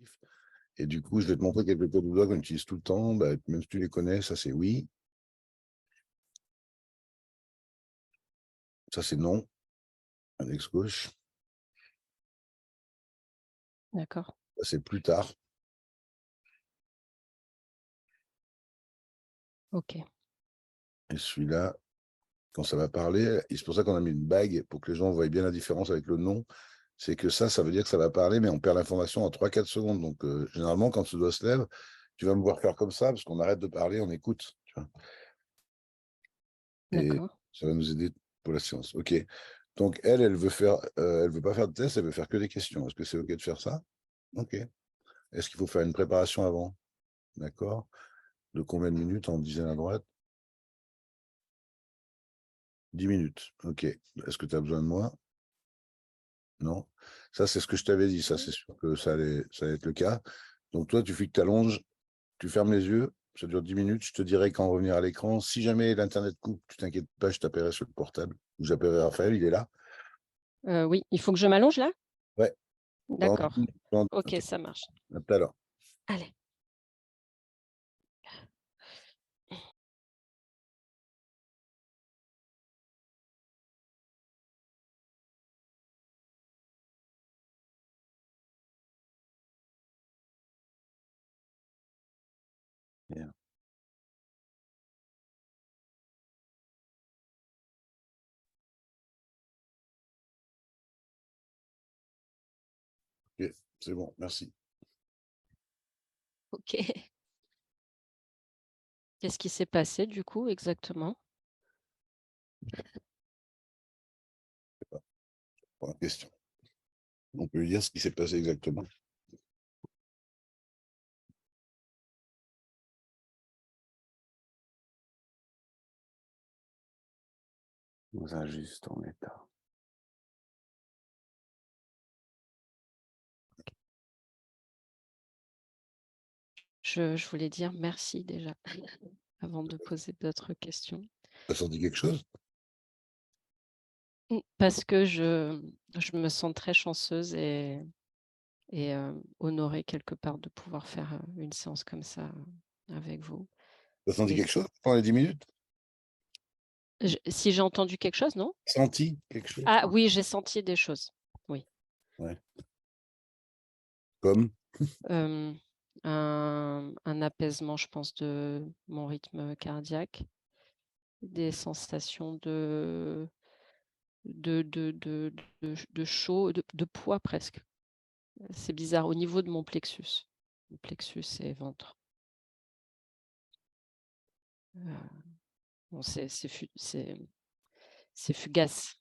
objectif. Et du coup, je vais te montrer quelques codes de doigts qu'on utilise tout le temps. Bah, même si tu les connais, ça c'est oui. Ça c'est non. Index gauche. D'accord. Ça c'est plus tard. OK. Et celui-là, quand ça va parler, et c'est pour ça qu'on a mis une bague pour que les gens voient bien la différence avec le non. C'est que ça veut dire que ça va parler, mais on perd l'information en 3-4 secondes. Donc, généralement, quand ce doigt se lève, tu vas me voir faire comme ça, parce qu'on arrête de parler, on écoute. Tu vois. Et D'accord. ça va nous aider pour la séance. OK. Donc, elle elle veut pas faire de test, elle veut faire que des questions. Est-ce que c'est OK de faire ça? OK. Est-ce qu'il faut faire une préparation avant? D'accord. De combien de minutes en dizaine à droite? 10 minutes. OK. Est-ce que tu as besoin de moi? Non. Ça, c'est ce que je t'avais dit. Ça, c'est sûr que ça allait être le cas. Donc, toi, tu fais que tu allonges, tu fermes les yeux, ça dure 10 minutes. Je te dirai quand revenir à l'écran. Si jamais l'Internet coupe, tu t'inquiètes pas, je t'appellerai sur le portable. Ou j'appellerai Raphaël, il est là. Oui, il faut que je m'allonge là? Ouais. D'accord. Pendant- OK, ça marche. À tout à l'heure. Allez. Bien. OK, c'est bon, merci. OK. Qu'est-ce qui s'est passé du coup exactement? Pour la question. On peut lui dire ce qui s'est passé exactement. Dans un juste en état. Je voulais dire merci déjà avant de poser d'autres questions. Tu as senti quelque chose? Parce que je me sens très chanceuse et honorée quelque part de pouvoir faire, une séance comme ça, avec vous. Tu as senti Et quelque chose pendant les 10 minutes? si j'ai entendu quelque chose, non? Senti quelque chose? Ah oui, j'ai senti des choses, oui. Ouais. Comme? Hem, un apaisement, je pense, de mon rythme cardiaque, des sensations de chaud, de poids presque. C'est bizarre, au niveau de mon plexus et ventre. Bon, c'est fugace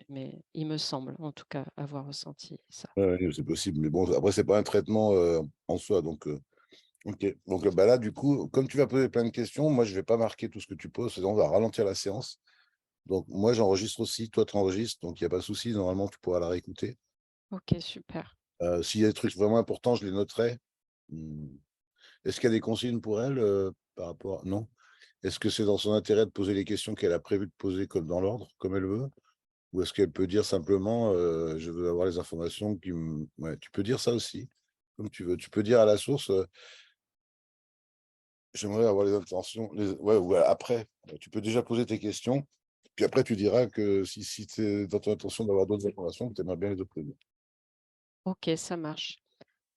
mais il me semble, en tout cas, avoir ressenti ça. Ouais, ouais, c'est possible. Mais bon, après, c'est pas un traitement en soi. Donc, OK. Donc, bah là, du coup, comme tu vas poser plein de questions, moi, je vais pas marquer tout ce que tu poses. On va ralentir la séance. Donc, moi, j'enregistre aussi. Toi, tu enregistres. Donc, il n'y a pas de souci. Normalement, tu pourras la réécouter. OK, super. S'il y a des trucs vraiment importants, je les noterai. Hmm. Est-ce qu'il y a des consignes pour elle par rapport Non. Est-ce que c'est dans son intérêt de poser les questions qu'elle a prévu de poser comme dans l'ordre, comme elle veut? Ou est-ce qu'elle peut dire simplement je veux avoir les informations qui me. Ouais, tu peux dire ça aussi, comme tu veux. Tu peux dire à la source j'aimerais avoir les intentions. Ouais, ou après, tu peux déjà poser tes questions. Puis après, tu diras que si tu es dans ton intention d'avoir d'autres informations, que tu aimerais bien les obtenir. OK, ça marche.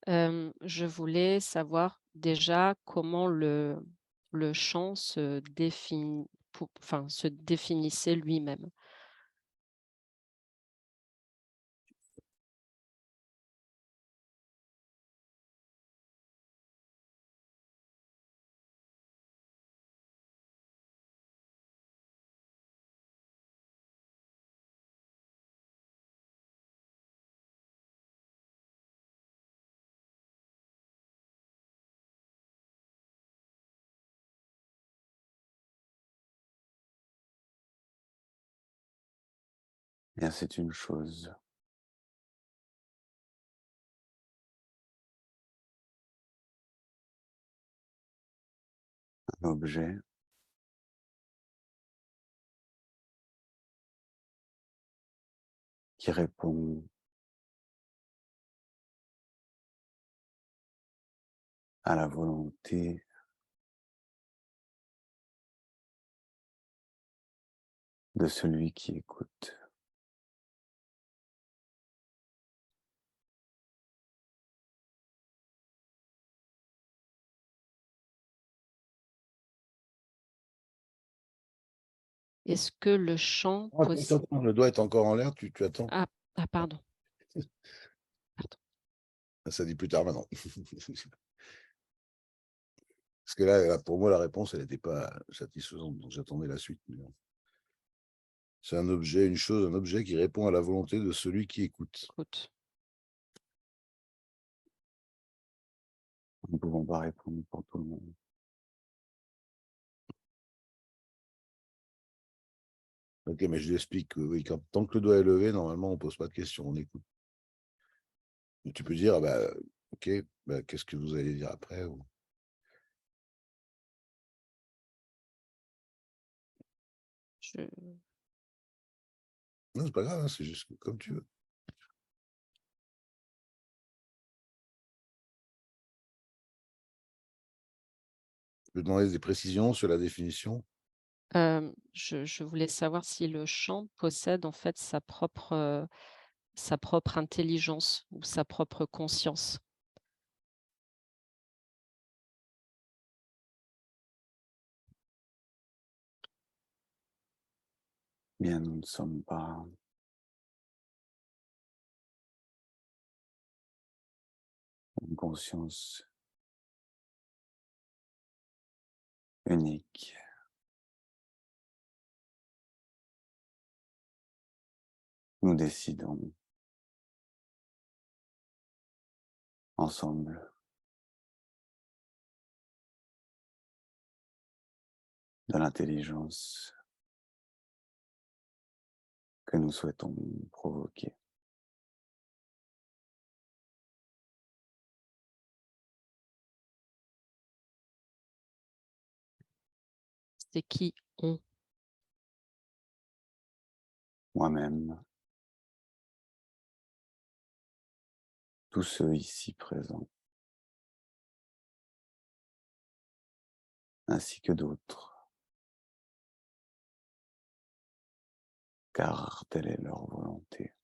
Je voulais savoir déjà comment le chant se définissait lui-même. Bien, c'est une chose. Un objet qui répond à la volonté de celui qui écoute. Est-ce que le chant possède... Attends, le doigt est encore en l'air, tu attends. Ah, pardon. Pardon. Ça dit plus tard maintenant. Parce que là, pour moi, la réponse, elle n'était pas satisfaisante, donc j'attendais la suite. C'est un objet, une chose, un objet qui répond à la volonté de celui qui écoute. Écoute. Nous ne pouvons pas répondre pour tout le monde. Ok, mais je lui explique que oui, tant que le doigt est levé, normalement, on ne pose pas de questions, on écoute. Et tu peux dire, ah bah, ok, bah, qu'est-ce que vous allez dire après Non, c'est pas grave, hein, c'est juste comme tu veux. Je peux demander des précisions sur la définition. Je voulais savoir si le chant possède en fait sa propre intelligence ou sa propre conscience. Bien, nous ne sommes pas une conscience unique. Nous décidons ensemble de l'intelligence que nous souhaitons provoquer. C'est qui on? Moi-même, tous ceux ici présents, ainsi que d'autres, car telle est leur volonté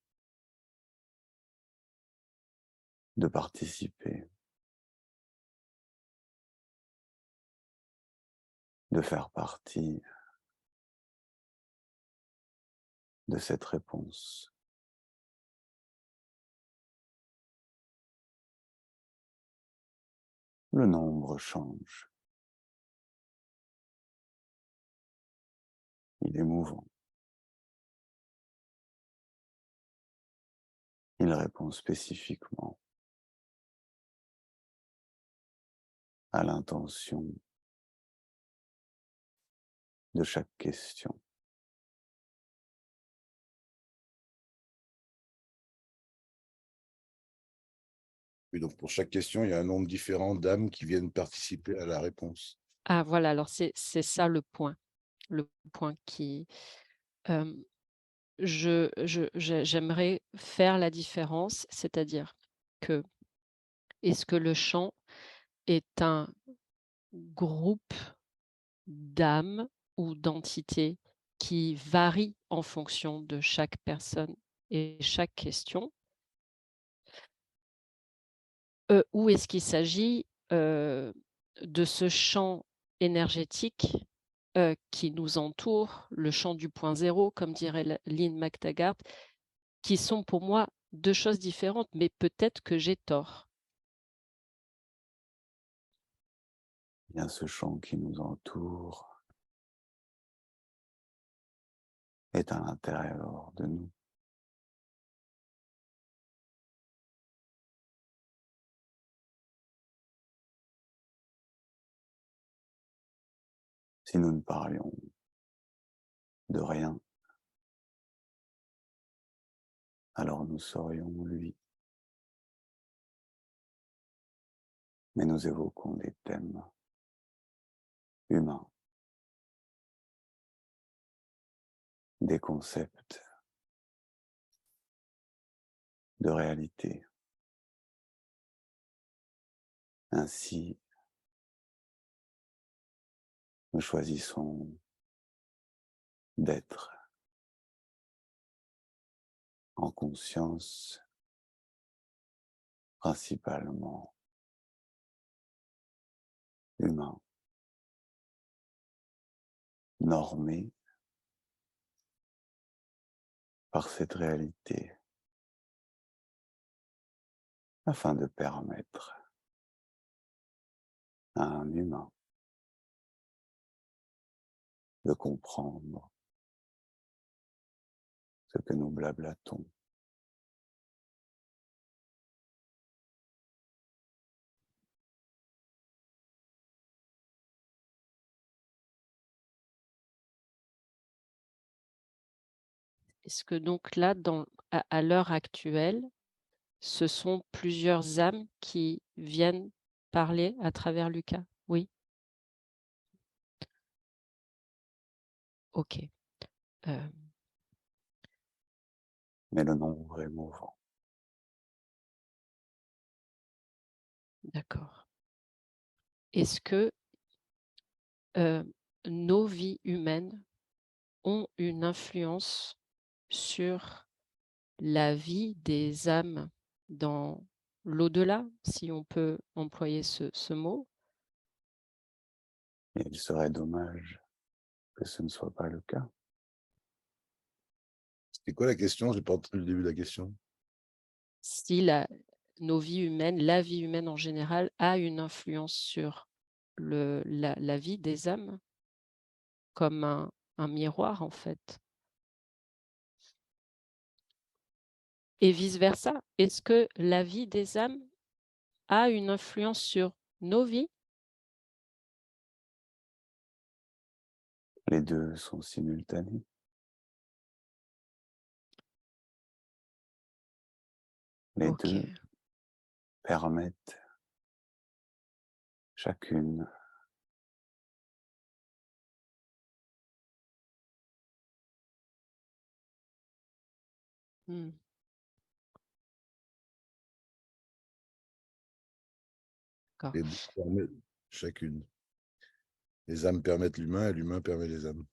de participer, de faire partie de cette réponse. Le nombre change. Il est mouvant. Il répond spécifiquement à l'intention de chaque question. Et donc, pour chaque question, il y a un nombre différent d'âmes qui viennent participer à la réponse. Ah voilà, alors c'est ça le point qui... j'aimerais faire la différence, c'est-à-dire que est-ce que le chant est un groupe d'âmes ou d'entités qui varie en fonction de chaque personne et chaque question, ou est-ce qu'il s'agit de ce champ énergétique qui nous entoure, le champ du point zéro, comme dirait Lynn McTaggart, qui sont pour moi deux choses différentes, mais peut-être que j'ai tort. Bien, ce champ qui nous entoure est à l'intérieur de nous. Si nous ne parlions de rien, alors nous serions lui. Mais nous évoquons des thèmes humains, des concepts de réalité. Ainsi, nous choisissons d'être en conscience principalement humain, normé par cette réalité, afin de permettre à un humain de comprendre ce que nous blablatons. Est-ce que donc là, à l'heure actuelle, ce sont plusieurs âmes qui viennent parler à travers Lucas? Oui? OK. Mais le nombre est mouvant. D'accord. Est-ce que nos vies humaines ont une influence sur la vie des âmes dans l'au-delà, si on peut employer ce mot? Et il serait dommage que ce ne soit pas le cas. C'est quoi la question? J'ai pas entendu le début de la question. Si nos vies humaines, la vie humaine en général, a une influence sur la vie des âmes, comme un miroir en fait. Et vice-versa, est-ce que la vie des âmes a une influence sur nos vies? Les deux sont simultanés. Les Ok, deux permettent chacune hmm, d'accord. Les deux permettent chacune. Les âmes permettent l'humain et l'humain permet les âmes.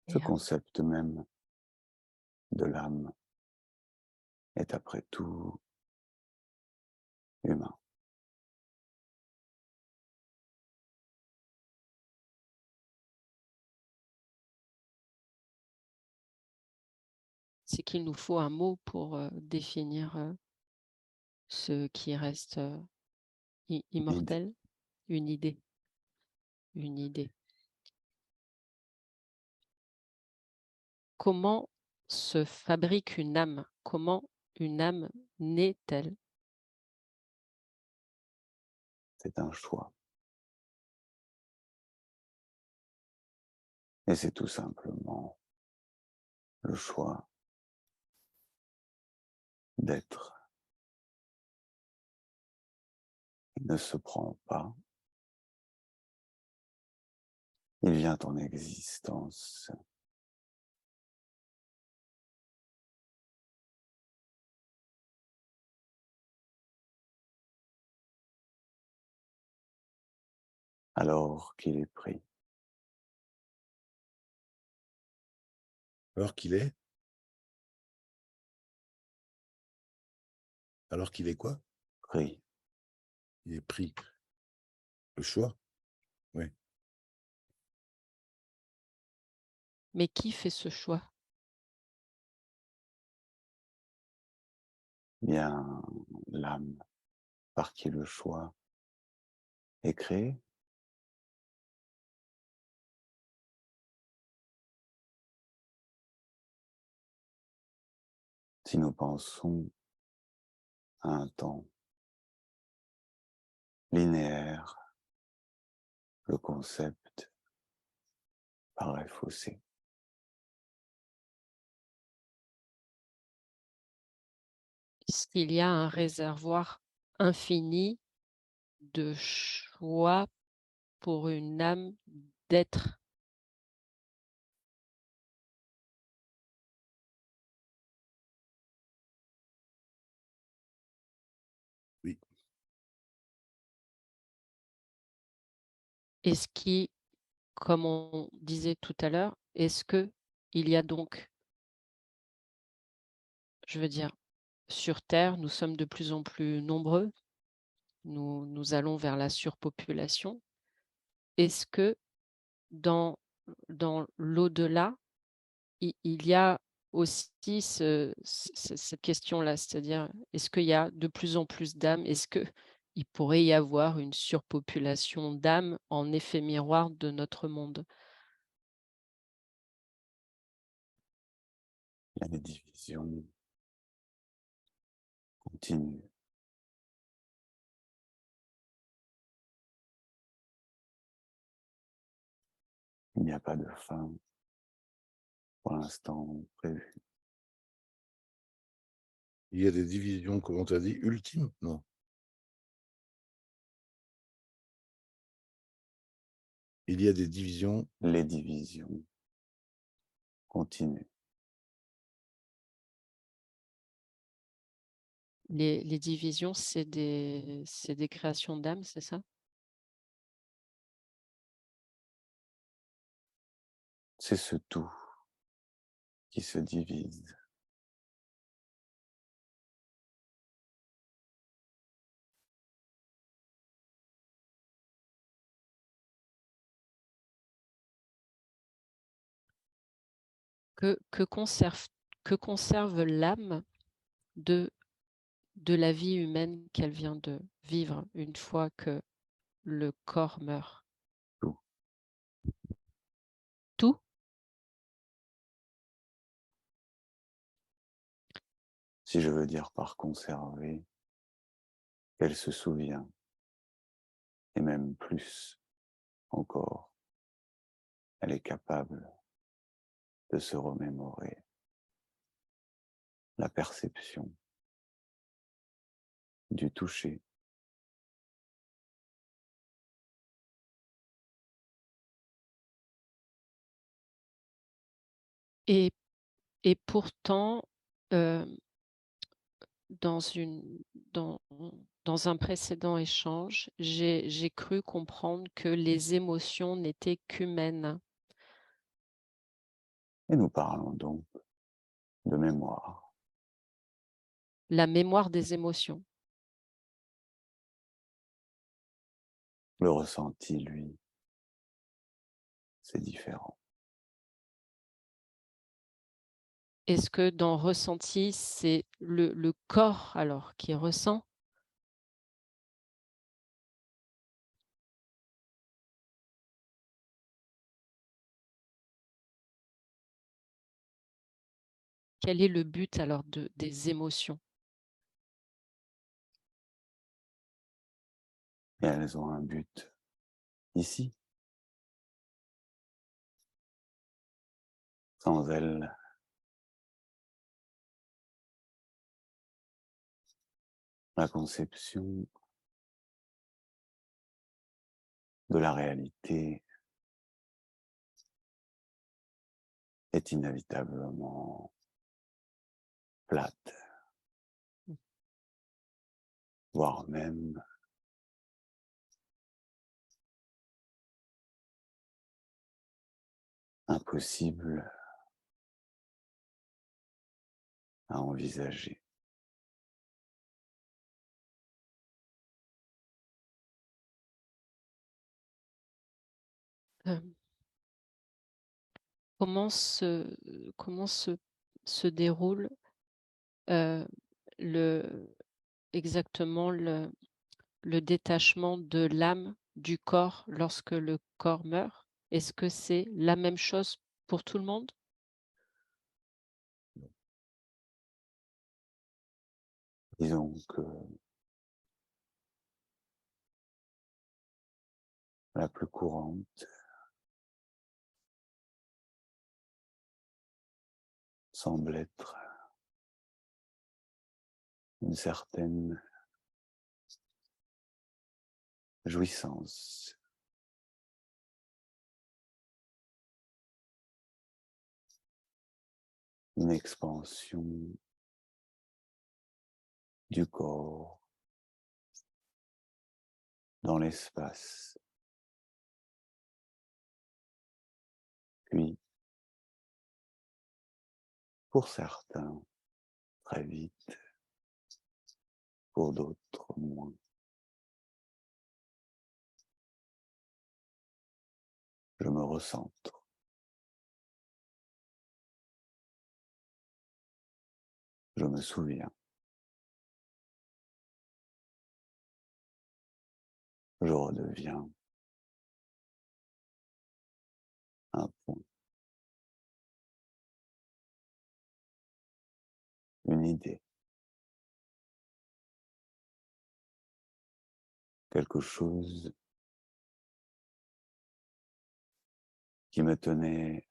ce Et, concept même de l'âme est après tout humain. c'est qu'il nous faut un mot pour définir ce qui reste Idée. immortel, une idée, une idée. Comment se fabrique une âme? Comment une âme naît-elle? C'est un choix. Et c'est tout simplement le choix d'être. Il ne se prend pas. Il vient en existence. Alors qu'il est pris. Alors qu'il est? Alors qu'il est quoi? Pris. Il est pris. Le choix? Oui. Mais qui fait ce choix? Bien l'âme par qui le choix est créé. Si nous pensons à un temps linéaire, le concept paraît faussé. Est-ce qu'il y a un réservoir infini de choix pour une âme d'être? Oui. Est-ce qui, comme on disait tout à l'heure, est-ce que il y a donc, je veux dire, sur Terre, nous sommes de plus en plus nombreux, nous allons vers la surpopulation. Est-ce que dans l'au-delà, il y a aussi cette question-là, c'est-à-dire, est-ce qu'il y a de plus en plus d'âmes? Est-ce qu'il pourrait y avoir une surpopulation d'âmes en effet miroir de notre monde? Il y a des divisions continues. Il n'y a pas de fin pour l'instant prévue. Il y a des divisions, comment tu as dit, ultimes? Non. Il y a des divisions. Les divisions continuent. Les divisions, c'est des créations d'âmes, c'est ça? C'est ce tout qui se divise. Que conserve l'âme de la vie humaine qu'elle vient de vivre une fois que le corps meurt? Tout. Tout? Si je veux dire par conserver, qu'elle se souvient, et même plus encore, elle est capable de se remémorer la perception du toucher, Et pourtant, dans un précédent échange, j'ai cru comprendre que les émotions n'étaient qu'humaines. et nous parlons donc de mémoire. La mémoire des émotions. Le ressenti, lui, c'est différent. Est-ce que dans ressenti, c'est le corps alors qui ressent? Quel est le but alors des émotions? Et elles ont un but ici. Sans elles, la conception de la réalité est inévitablement plate, voire même impossible à envisager. Hem, comment comment se déroule, heu, le exactement le détachement de l'âme du corps lorsque le corps meurt? Est-ce que c'est la même chose pour tout le monde? Disons que la plus courante semble être une certaine jouissance, une expansion du corps dans l'espace, Puis, pour certains, très vite, pour d'autres, moins. Je me recentre. Je me souviens. Je redeviens un point, une idée, quelque chose qui me tenait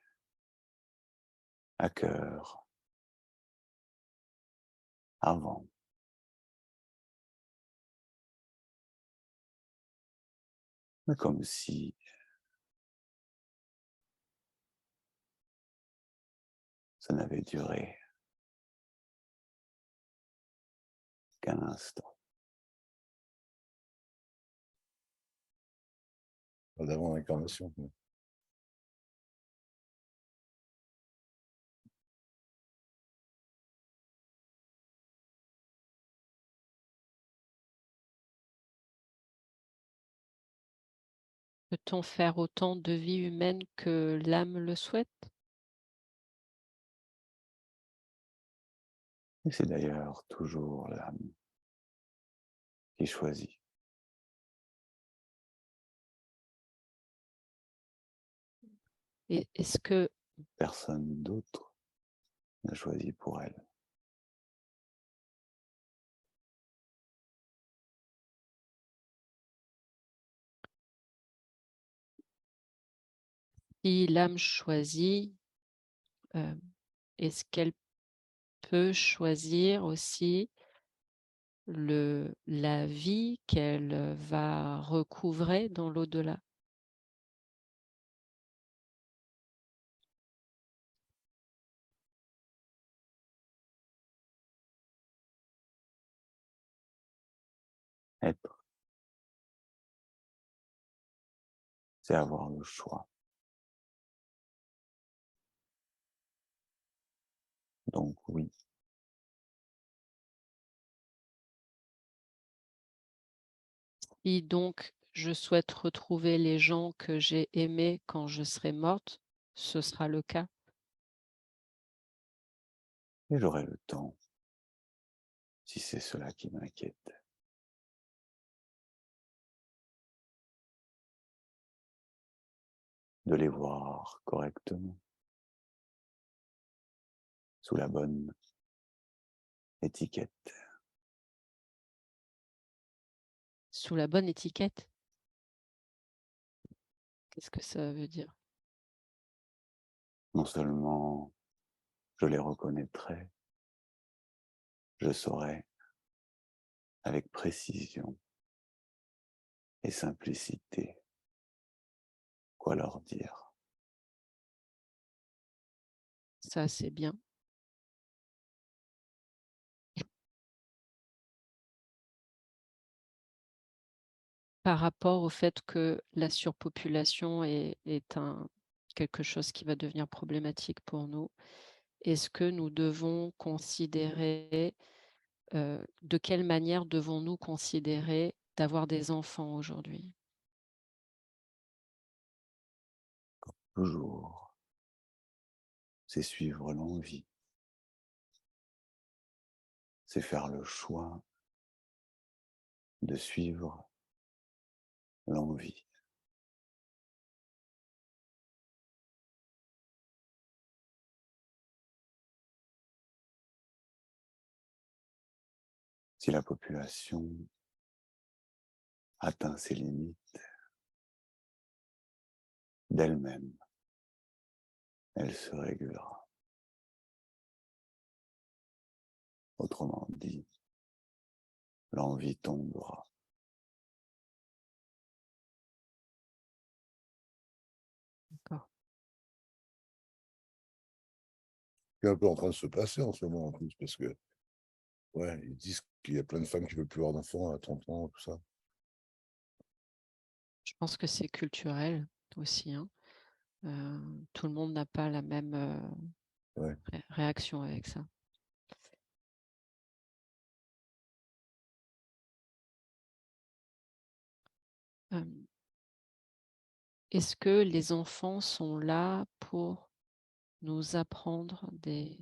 à cœur avant. Mais comme si ça n'avait duré qu'un instant. D'avant l'incarnation. Peut-on faire autant de vie humaine que l'âme le souhaite? Et c'est d'ailleurs toujours l'âme qui choisit. Et est-ce que Personne d'autre ne choisit pour elle. si l'âme choisit, est-ce qu'elle peut choisir aussi la vie qu'elle va recouvrer dans l'au-delà? Être, c'est avoir le choix. Donc oui, Si donc je souhaite retrouver les gens que j'ai aimés quand je serai morte, ce sera le cas. et j'aurai le temps, si c'est cela qui m'inquiète. De les voir correctement, sous la bonne étiquette. Sous la bonne étiquette? Qu'est-ce que ça veut dire? Non seulement je les reconnaîtrai, je saurai avec précision et simplicité quoi leur dire. Ça, c'est bien. Par rapport au fait que la surpopulation est quelque chose qui va devenir problématique pour nous, est-ce que nous devons considérer, de quelle manière devons-nous considérer d'avoir des enfants aujourd'hui? Toujours, c'est suivre l'envie, c'est faire le choix de suivre l'envie. Si la population atteint ses limites d'elle-même, elle se régulera. Autrement dit, l'envie tombera. D'accord. C'est un peu en train de se passer en ce moment en plus, parce que ouais, ils disent qu'il y a plein de femmes qui ne veulent plus avoir d'enfants à 30 ans, tout ça. Je pense que c'est culturel aussi, hein. Tout le monde n'a pas la même Ouais. réaction avec ça. Est-ce que les enfants sont là pour nous apprendre des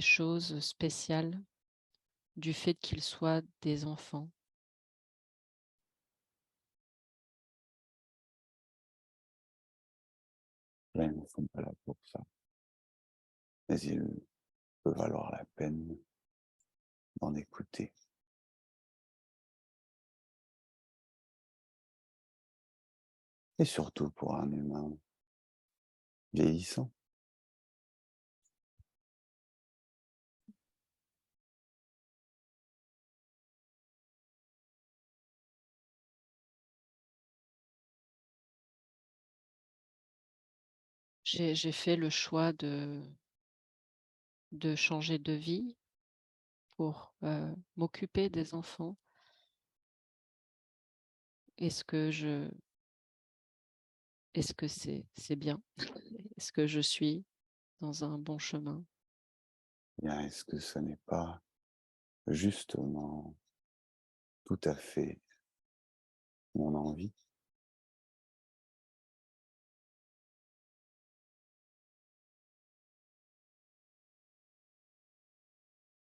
choses spéciales du fait qu'ils soient des enfants? Là, ils ne sont pas là pour ça. Mais il peut valoir la peine d'en écouter. Et surtout pour un humain vieillissant. J'ai fait le choix de changer de vie pour m'occuper des enfants. Est-ce que c'est bien? Est-ce que je suis dans un bon chemin? Bien, est-ce que ce n'est pas justement tout à fait mon envie?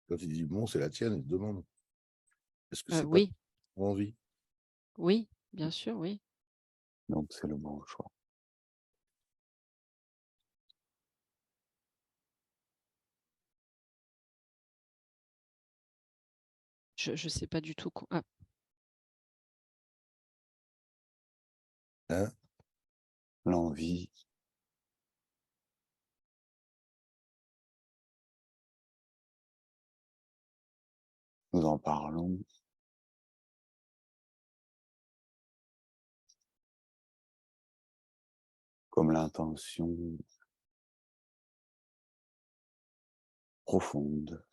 Quand il dit bon, c'est la tienne, il te demande. Est-ce que c'est pas Oui, ton envie? oui, bien sûr, oui. Donc c'est le bon choix. Je sais pas du tout. Ah, Hein? L'envie, nous en parlons, comme l'intention profonde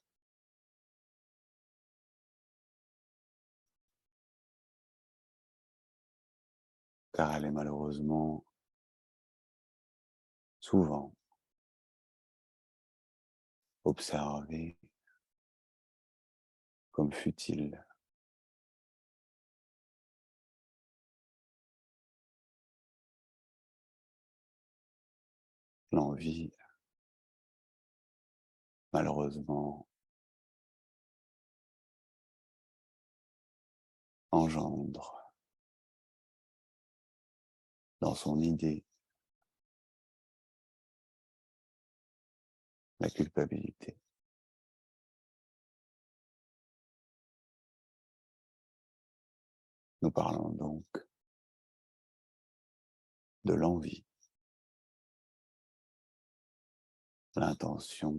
car elle est malheureusement souvent observée comme futile. L'envie, malheureusement, engendre dans son idée la culpabilité. Nous parlons donc de l'envie, l'intention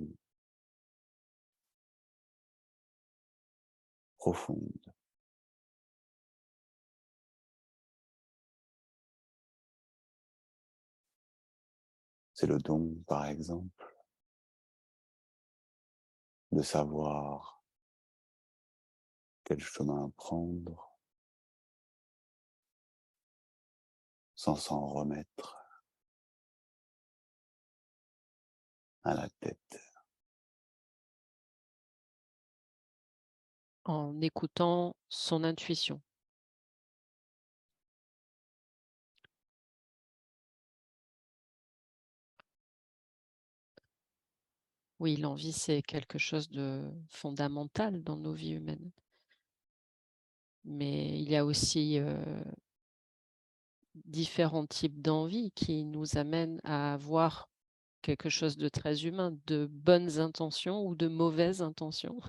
profonde. C'est le don, par exemple, de savoir quel chemin prendre sans s'en remettre à la tête. en écoutant son intuition. Oui, l'envie, c'est quelque chose de fondamental dans nos vies humaines. Mais il y a aussi différents types d'envie qui nous amènent à avoir quelque chose de très humain, de bonnes intentions ou de mauvaises intentions.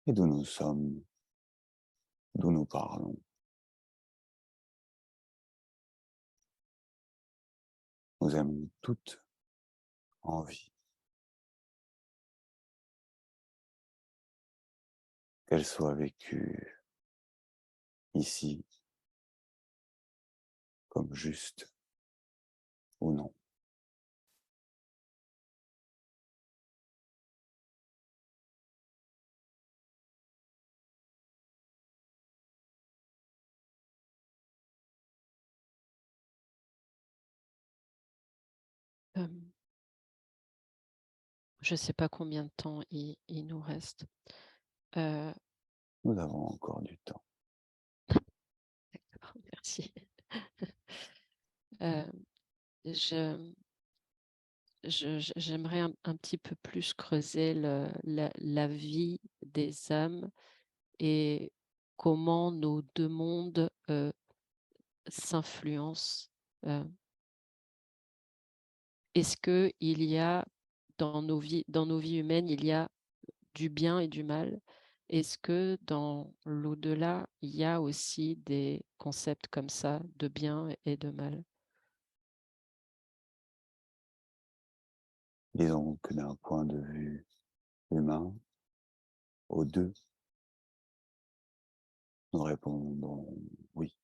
Et d'où nous sommes, d'où nous parlons. Nous avons toute envie qu'elle soit vécue ici comme juste ou non. Je ne sais pas combien de temps il nous reste. Nous avons encore du temps. D'accord, merci. J'aimerais un petit peu plus creuser la vie des âmes et comment nos deux mondes s'influencent. Est-ce qu'il y a dans nos vies humaines, il y a du bien et du mal? Est-ce que dans l'au-delà, il y a aussi des concepts comme ça de bien et de mal? Disons que d'un point de vue humain, aux deux, nous répondons oui.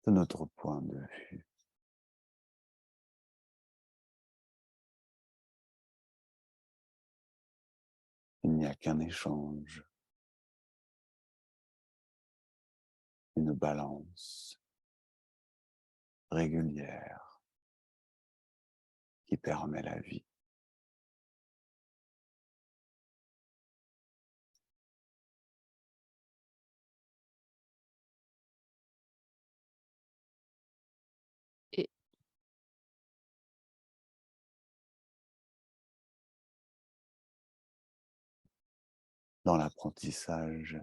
De notre point de vue, il n'y a qu'un échange, une balance régulière qui permet la vie. Et Dans l'apprentissage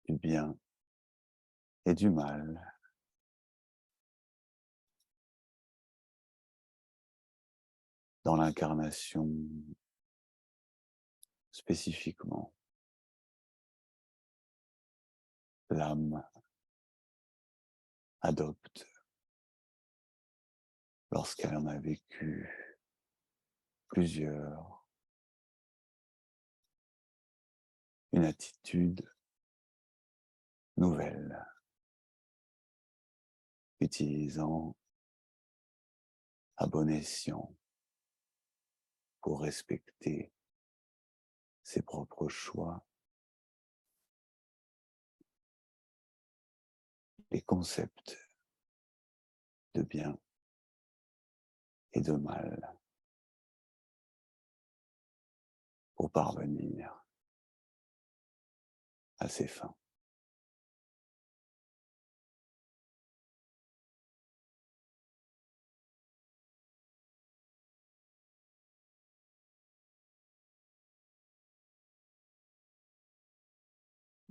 du bien et du mal, dans l'incarnation spécifiquement, l'âme adopte, lorsqu'elle en a vécu plusieurs, une attitude nouvelle, utilisant à bon escient pour respecter ses propres choix, les concepts de bien et de mal pour parvenir à ses fins.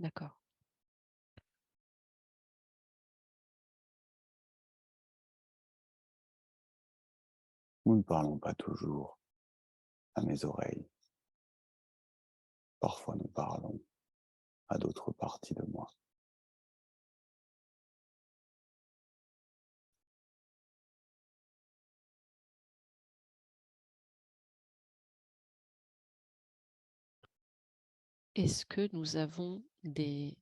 d'accord. Nous ne parlons pas toujours à mes oreilles. Parfois nous parlons à d'autres parties de moi. Est-ce que nous avons des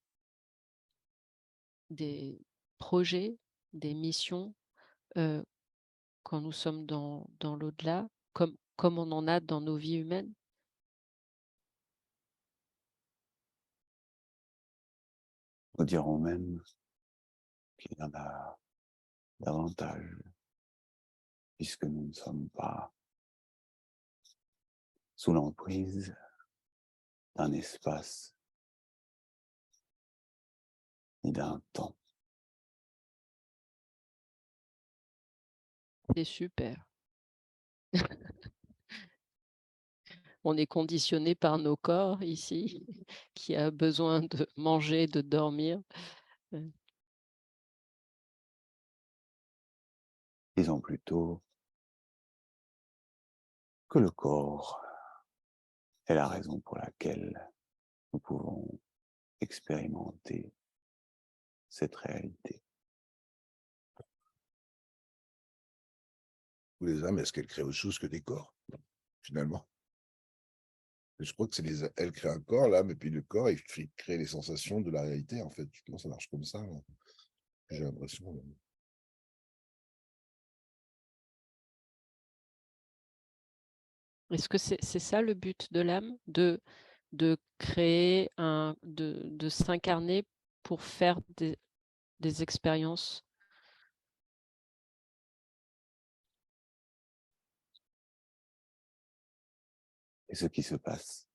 projets, des missions quand nous sommes dans l'au-delà, comme on en a dans nos vies humaines? Nous dirons même qu'il y en a davantage, puisque nous ne sommes pas sous l'emprise d'un espace ni d'un temps. C'est super. On est conditionné par nos corps ici, qui a besoin de manger, de dormir. Disons plutôt que le corps est la raison pour laquelle nous pouvons expérimenter cette réalité. Ou les âmes, est-ce qu'elles créent autre chose que des corps, finalement? Je crois que elle crée un corps, l'âme, et puis le corps, il crée les sensations de la réalité, en fait. Je pense que ça marche comme ça, hein. J'ai l'impression. Est-ce que c'est ça le but de l'âme, de créer de s'incarner pour faire des expériences Et ce qui se passe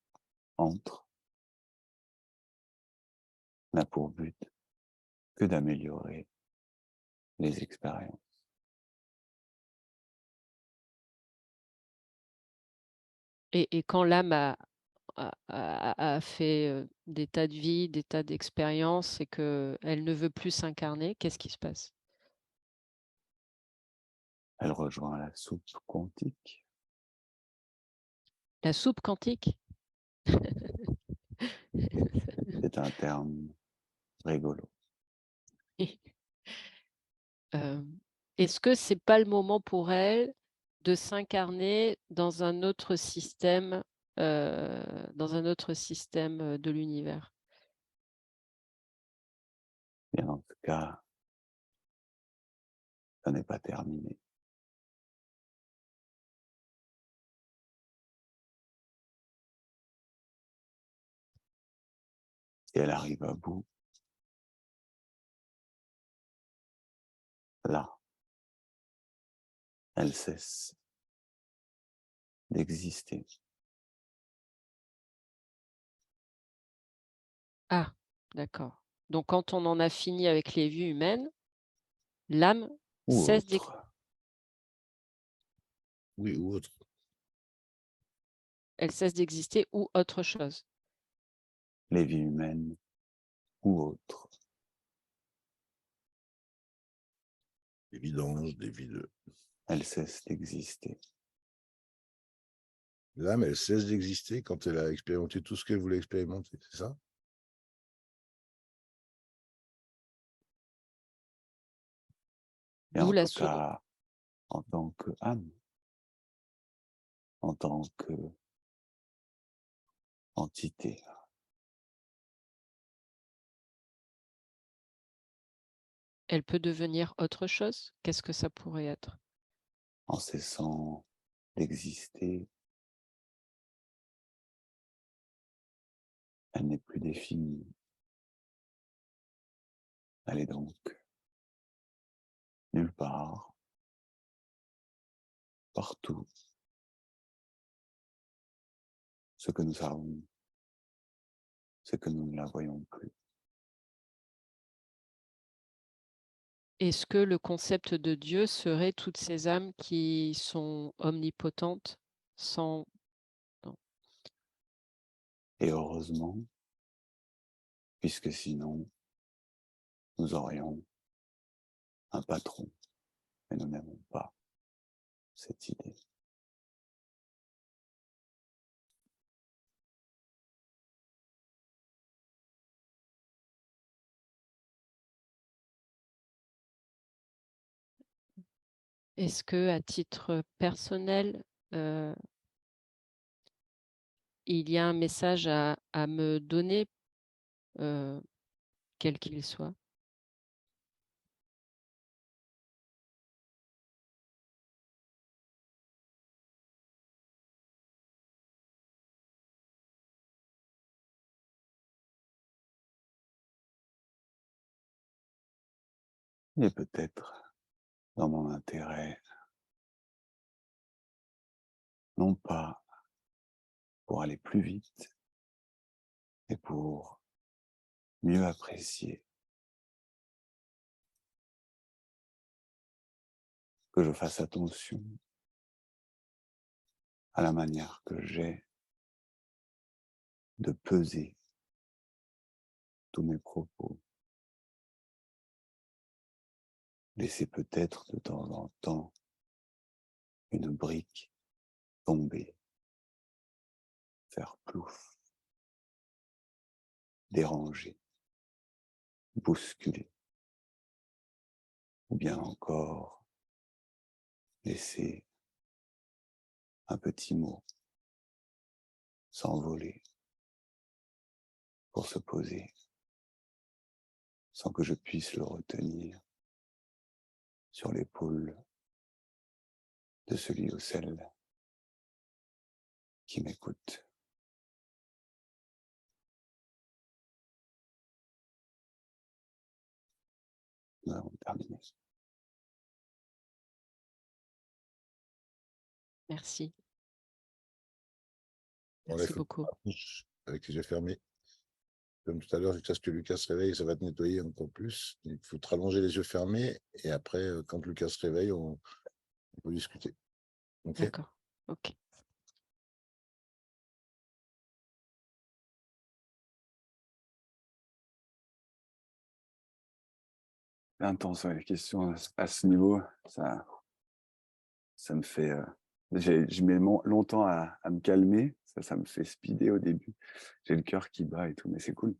entre n'a pour but que d'améliorer les expériences. Et quand l'âme a fait des tas de vies, des tas d'expériences et qu'elle ne veut plus s'incarner, qu'est-ce qui se passe? Elle rejoint la soupe quantique. La soupe quantique? C'est un terme rigolo. Est-ce que c'est pas le moment pour elle de s'incarner dans un autre système, de l'univers? Et en tout cas, ça n'est pas terminé. Si elle arrive à bout, là, elle cesse d'exister. Ah, d'accord. Donc quand on en a fini avec les vies humaines, l'âme Ou cesse autre. Oui, ou autre. elle cesse d'exister ou autre chose. Les vies humaines ou autres. Des vidanges, des vides. Elle cesse d'exister. L'âme, elle cesse d'exister quand elle a expérimenté tout ce qu'elle voulait expérimenter, c'est ça? Et D'où en la tout cas, en tant qu'âme, en tant qu'entité, elle peut devenir autre chose? Qu'est-ce que ça pourrait être? en cessant d'exister, elle n'est plus définie. Elle est donc nulle part, partout. Ce que nous savons, c'est que nous ne la voyons plus. Est-ce que le concept de Dieu serait toutes ces âmes qui sont omnipotentes sans... Non. Et heureusement, puisque sinon, nous aurions un patron, et nous n'aimons pas cette idée. Est-ce que, à titre personnel, il y a un message à me donner, quel qu'il soit? Et peut-être dans mon intérêt, non pas pour aller plus vite, mais pour mieux apprécier, que je fasse attention à la manière que j'ai de peser tous mes propos. Laisser peut-être de temps en temps une brique tomber, faire plouf, déranger, bousculer, ou bien encore laisser un petit mot s'envoler pour se poser sans que je puisse le retenir sur l'épaule de celui ou celle qui m'écoute. Nous avons terminé. Merci. On l'a Merci fait beaucoup. avec les yeux fermés. Comme tout à l'heure, jusqu'à ce que Lucas se réveille, ça va te nettoyer encore plus. Il faut te rallonger les yeux fermés et après, quand Lucas se réveille, on peut discuter. Ok? D'accord. Ok. C'est intense, ouais, les questions à ce niveau, ça me fait. Je mets longtemps à me calmer, ça me fait speeder au début. J'ai le cœur qui bat et tout, mais c'est cool.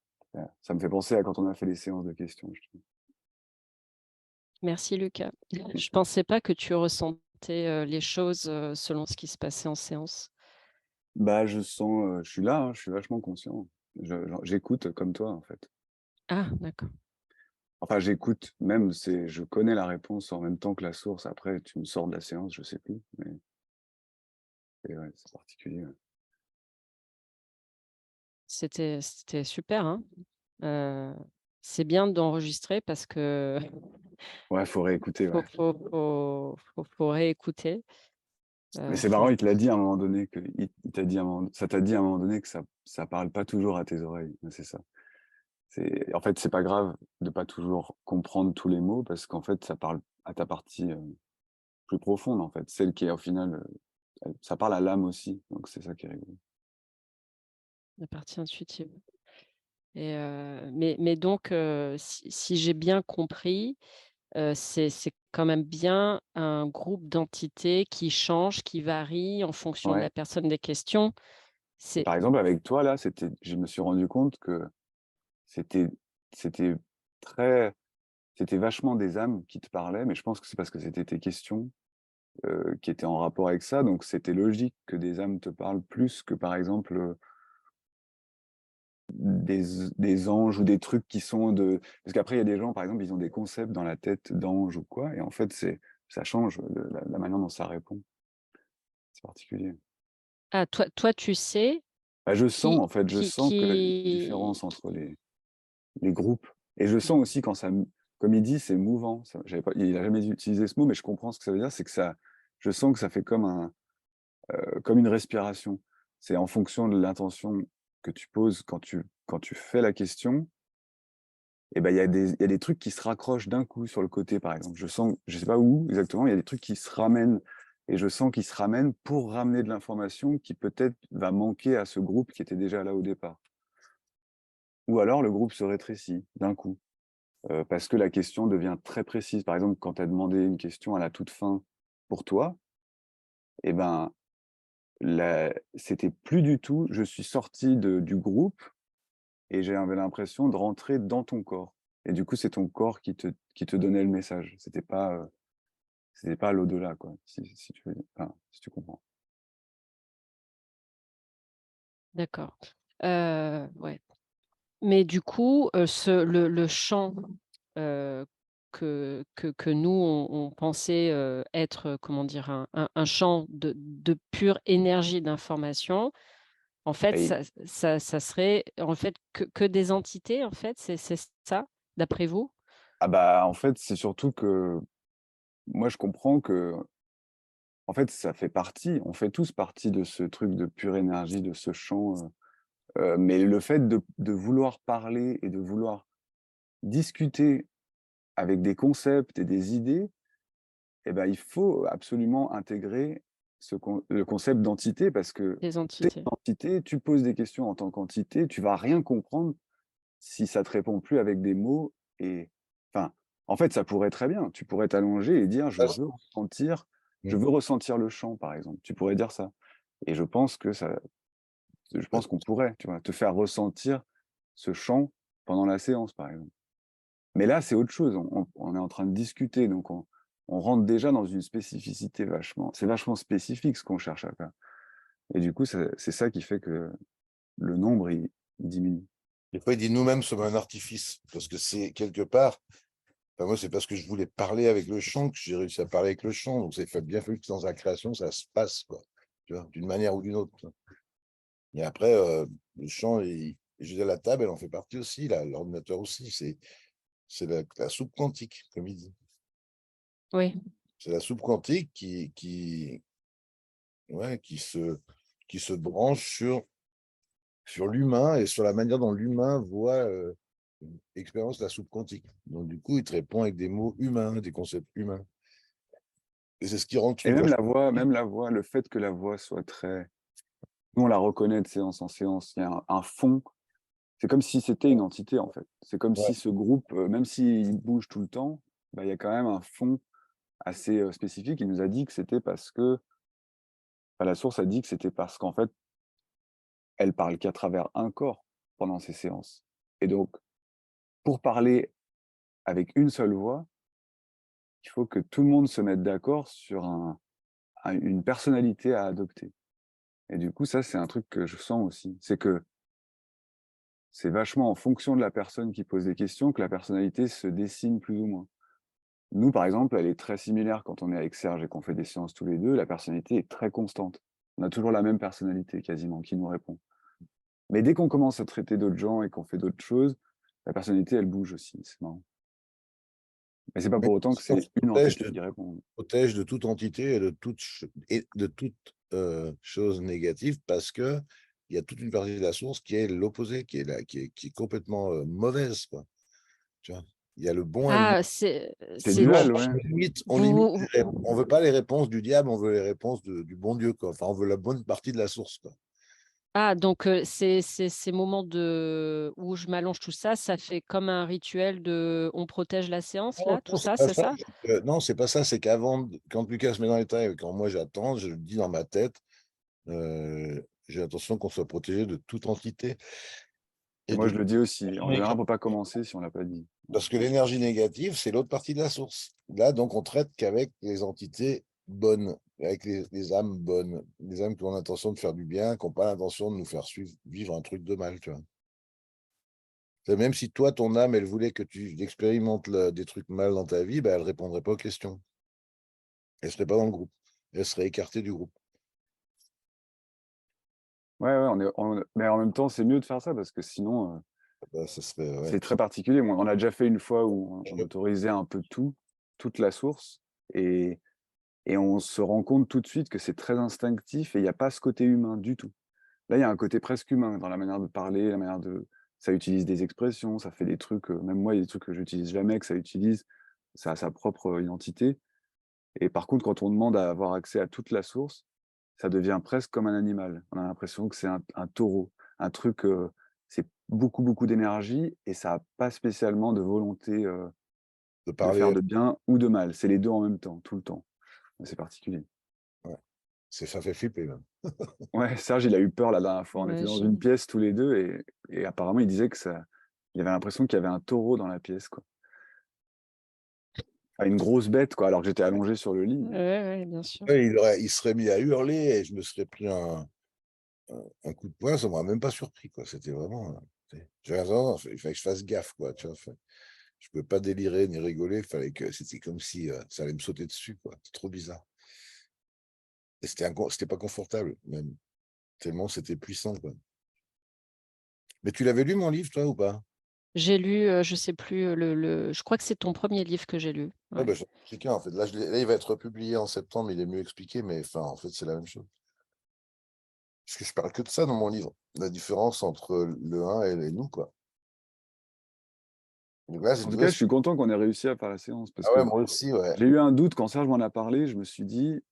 Ça me fait penser à quand on a fait les séances de questions, je trouve. Merci Lucas. Je pensais pas que tu ressentais les choses selon ce qui se passait en séance. Bah, je sens, je suis là, hein, je suis vachement conscient. J'écoute comme toi, en fait. Ah, d'accord. Enfin, j'écoute, même, je connais la réponse en même temps que la source. Après, tu me sors de la séance, je sais plus. Mais et ouais, c'est particulier. Ouais. C'était super, hein. C'est bien d'enregistrer parce que Ouais, faut réécouter, ouais. faut réécouter. Mais c'est marrant, il te l'a dit à un moment donné, il t'a dit ça t'a dit à un moment donné que ça parle pas toujours à tes oreilles. Ouais, c'est ça. En fait, c'est pas grave de pas toujours comprendre tous les mots parce qu'en fait, ça parle à ta partie plus profonde, en fait. Celle qui est au final, ça parle à l'âme aussi. Donc, c'est ça qui est rigolo. La partie intuitive. Et mais donc, si j'ai bien compris, c'est quand même bien un groupe d'entités qui change, qui varie en fonction de Ouais. la personne des questions. Et C'est par exemple, avec toi, là, je me suis rendu compte que c'était, c'était très, c'était vachement des âmes qui te parlaient, mais je pense que c'est parce que c'était tes questions qui étaient en rapport avec ça. Donc, c'était logique que des âmes te parlent plus que, par exemple, des anges ou des trucs qui sont de... Parce qu'après, il y a des gens, par exemple, ils ont des concepts dans la tête d'anges ou quoi, et en fait, ça change la manière dont ça répond. C'est particulier. ah, toi, tu sais Bah, je sens, en fait, je qui sens qu'il y a une différence entre les groupes. Et je sens aussi quand ça, comme il dit, c'est mouvant. Il n'a jamais utilisé ce mot, mais je comprends ce que ça veut dire. C'est que ça, je sens que ça fait comme une respiration. C'est en fonction de l'intention que tu poses quand tu fais la question. Et ben, il y a des trucs qui se raccrochent d'un coup sur le côté, par exemple. Je sens, je sais pas où exactement, il y a des trucs qui se ramènent. Et je sens qu'ils se ramènent pour ramener de l'information qui peut-être va manquer à ce groupe qui était déjà là au départ. Ou alors le groupe se rétrécit d'un coup. Parce que la question devient très précise. Par exemple, quand tu as demandé une question à la toute fin pour toi, eh ben, c'était plus du tout, je suis sorti du groupe et j'avais l'impression de rentrer dans ton corps. Et du coup, c'est ton corps qui te donnait le message. C'était pas l'au-delà, quoi, si tu veux, enfin, si tu comprends. d'accord. Ouais. Mais du coup, le chant que nous, on pensait être, comment dire, un champ de pure énergie d'information, en fait, Et, ça serait en fait que des entités, en fait, c'est ça, d'après vous? ah bah, en fait, c'est surtout que moi, je comprends que, en fait, ça fait partie, on fait tous partie de ce truc de pure énergie, de ce champ. Mais le fait de vouloir parler et de vouloir discuter avec des concepts et des idées, eh ben, il faut absolument intégrer le concept d'entité parce que Des tu es entités. une entité, tu poses des questions en tant qu'entité, tu vas rien comprendre si ça te répond plus avec des mots. Et enfin, en fait, ça pourrait très bien. Tu pourrais t'allonger et dire je Mm. veux ressentir le chant, par exemple. Tu pourrais dire ça. Et je pense qu'on pourrait, tu vois, te faire ressentir ce chant pendant la séance, par exemple. Mais là, c'est autre chose. On est en train de discuter, donc on rentre déjà dans une spécificité c'est vachement spécifique ce qu'on cherche à faire. Et du coup, c'est ça qui fait que le nombre, il diminue. Des fois, il dit nous-mêmes sommes un artifice, parce que c'est quelque part, enfin, moi, c'est parce que je voulais parler avec le chant que j'ai réussi à parler avec le chant. Donc, c'est bien fallu que dans la création, ça se passe, quoi, tu vois, d'une manière ou d'une autre. Et après, le chant, je disais, la table, elle en fait partie aussi, l'ordinateur aussi. C'est la soupe quantique, comme il dit. Oui, C'est la soupe quantique ouais, qui se branche sur sur l'humain et sur la manière dont l'humain voit l'expérience de la soupe quantique. Donc, du coup, il te répond avec des mots humains, des concepts humains. Et c'est ce qui rend le Et truc vachement. même la voix, le fait que la voix soit très... Nous, on la reconnaît de séance en séance. Il y a un fond. C'est comme si c'était une entité, en fait. C'est comme Ouais. si ce groupe, même s'il bouge tout le temps, bah, il y a quand même un fond assez spécifique. Il nous a dit que c'était parce que... enfin, la source a dit que c'était parce qu'en fait, elle parle qu'à travers un corps pendant ces séances. Et donc, pour parler avec une seule voix, il faut que tout le monde se mette d'accord sur une personnalité à adopter. Et du coup, ça, c'est un truc que je sens aussi. C'est que c'est vachement en fonction de la personne qui pose des questions que la personnalité se dessine plus ou moins. Nous, par exemple, elle est très similaire quand on est avec Serge et qu'on fait des séances tous les deux. La personnalité est très constante. On a toujours la même personnalité quasiment qui nous répond. Mais dès qu'on commence à traiter d'autres gens et qu'on fait d'autres choses, la personnalité, elle bouge aussi. C'est marrant. Mais c'est pas Mais pour autant que on c'est se une entité qui répond. protège de toute entité et de toute chose négative parce que il y a toute une partie de la source qui est l'opposé, qui est là, qui est complètement mauvaise, quoi. Tu vois, il y a le bon et le mauvais. Ah, C'est c'est dual, du... ouais. On limite, Vous, on veut pas les réponses du diable, on veut les réponses du bon Dieu, quoi. Enfin, on veut la bonne partie de la source, quoi. ah, donc ces moments où je m'allonge, tout ça, ça fait comme un rituel de on protège la séance, Non, là, tout non, c'est ça, pas c'est ça. ça? Non, c'est pas ça. C'est qu'avant, quand Lucas se met dans les tailles, quand moi j'attends, je le dis dans ma tête, j'ai l'intention qu'on soit protégé de toute entité. Et Et moi, de je le dis aussi. En Oui. général, on peut pas commencer si on l'a pas dit. Parce que l'énergie négative, c'est l'autre partie de la source. Là, donc, on traite qu'avec les entités bonnes, avec les âmes bonnes, les âmes qui ont l'intention de faire du bien, qui n'ont pas l'intention de nous faire vivre un truc de mal, tu vois. Même si toi, ton âme, elle voulait que tu expérimentes des trucs mal dans ta vie, bah, elle ne répondrait pas aux questions. Elle ne serait pas dans le groupe. Elle serait écartée du groupe. Ouais, ouais, mais en même temps, c'est mieux de faire ça parce que sinon, Bah, ça serait, ouais. c'est très particulier. On a déjà fait une fois où on autorisait un peu tout, toute la source, et, et on se rend compte tout de suite que c'est très instinctif et il n'y a pas ce côté humain du tout. Là, il y a un côté presque humain dans la manière de parler, la manière de... Ça utilise des expressions, ça fait des trucs, même moi, il y a des trucs que j'utilise jamais, que ça utilise, ça a sa propre identité. Et par contre, quand on demande à avoir accès à toute la source, ça devient presque comme un animal. On a l'impression que c'est un taureau, un truc, c'est beaucoup, beaucoup d'énergie et ça n'a pas spécialement de volonté De de faire parler, de bien ou de mal. C'est les deux en même temps, tout le temps. C'est particulier. ouais. Ça fait flipper, même. Ouais, Serge, il a eu peur la dernière fois. On était Ouais, dans une pièce tous les deux et apparemment, il disait que ça, il avait l'impression qu'il y avait un taureau dans la pièce, quoi. Ah, une grosse bête, quoi, alors que j'étais allongé sur le lit. ouais, ouais, bien sûr. Ouais, il serait mis à hurler et je me serais pris un coup de poing, ça m'aurait même pas surpris, quoi. C'était vraiment. J'ai raison, il fallait que je fasse gaffe, quoi. Tu vois, je ne pouvais pas délirer ni rigoler. C'était comme si ça allait me sauter dessus, quoi. C'est trop bizarre. Et c'était pas confortable, même. Tellement c'était puissant, quoi. Mais tu l'avais lu, mon livre, toi, ou pas? J'ai lu, je sais plus, je crois que c'est ton premier livre que j'ai lu. Ouais, Ouais. bah, j'ai expliqué, en fait. Là, il va être publié en septembre, il est mieux expliqué, mais enfin, en fait, c'est la même chose. Parce que je parle que de ça dans mon livre. La différence entre le 1 et les nous, quoi. Donc là, En tout cas, je suis content qu'on ait réussi à faire la séance parce Ah ouais, que moi aussi, ouais. j'ai eu un doute quand Serge m'en a parlé. Je me suis dit,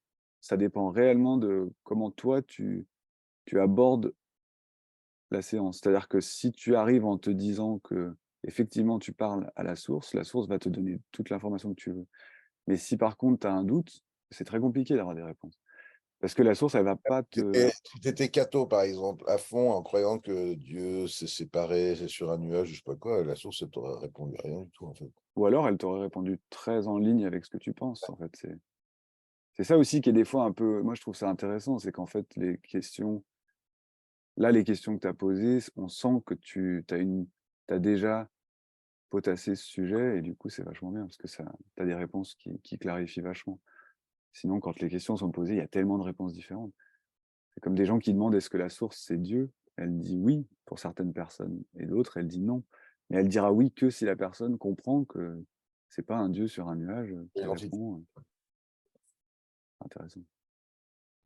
ça dépend réellement de comment toi, tu abordes la séance. C'est-à-dire que si tu arrives en te disant que effectivement tu parles à la source va te donner toute l'information que tu veux. Mais si par contre tu as un doute, c'est très compliqué d'avoir des réponses. Parce que la source, elle va pas te... Si tu étais catho, par exemple, à fond, en croyant que Dieu s'est séparé, c'est sur un nuage, je sais pas quoi, la source, elle t'aurait répondu à rien du tout, en fait. Ou alors elle t'aurait répondu très en ligne avec ce que tu penses. En fait, c'est ça aussi qui est des fois un peu... Moi, je trouve ça intéressant, c'est qu'en fait, les questions... Là, les questions que tu as posées, on sent que tu as déjà potassé ce sujet et du coup, c'est vachement bien parce que tu as des réponses qui clarifient vachement. Sinon, quand les questions sont posées, il y a tellement de réponses différentes. C'est comme des gens qui demandent est-ce que la source, c'est Dieu? Elle dit oui pour certaines personnes et d'autres, elle dit non. Mais elle dira oui que si la personne comprend que c'est pas un Dieu sur un nuage qui C'est gentil. répond. Intéressant.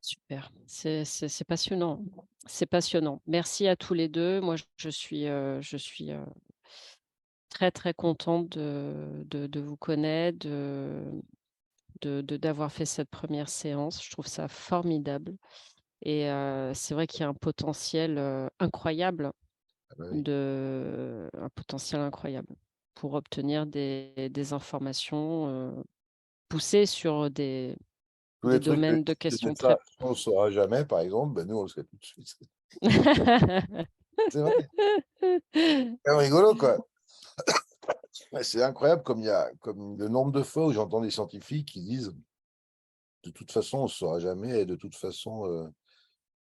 Super, c'est passionnant. C'est passionnant. Merci à tous les deux. Moi, je suis très, très contente de vous connaître, d'avoir fait cette première séance. Je trouve ça formidable. Et c'est vrai qu'il y a un potentiel incroyable, Ah bah oui. un potentiel incroyable pour obtenir des informations poussées sur des Tous les trucs domaines de c'était questions très. ça, on ne saura jamais, par exemple, ben nous, on le sait tout de suite. C'est vrai, c'est rigolo, quoi. Ouais, c'est incroyable comme le nombre de fois où j'entends des scientifiques qui disent de toute façon, on ne saura jamais, et de toute façon,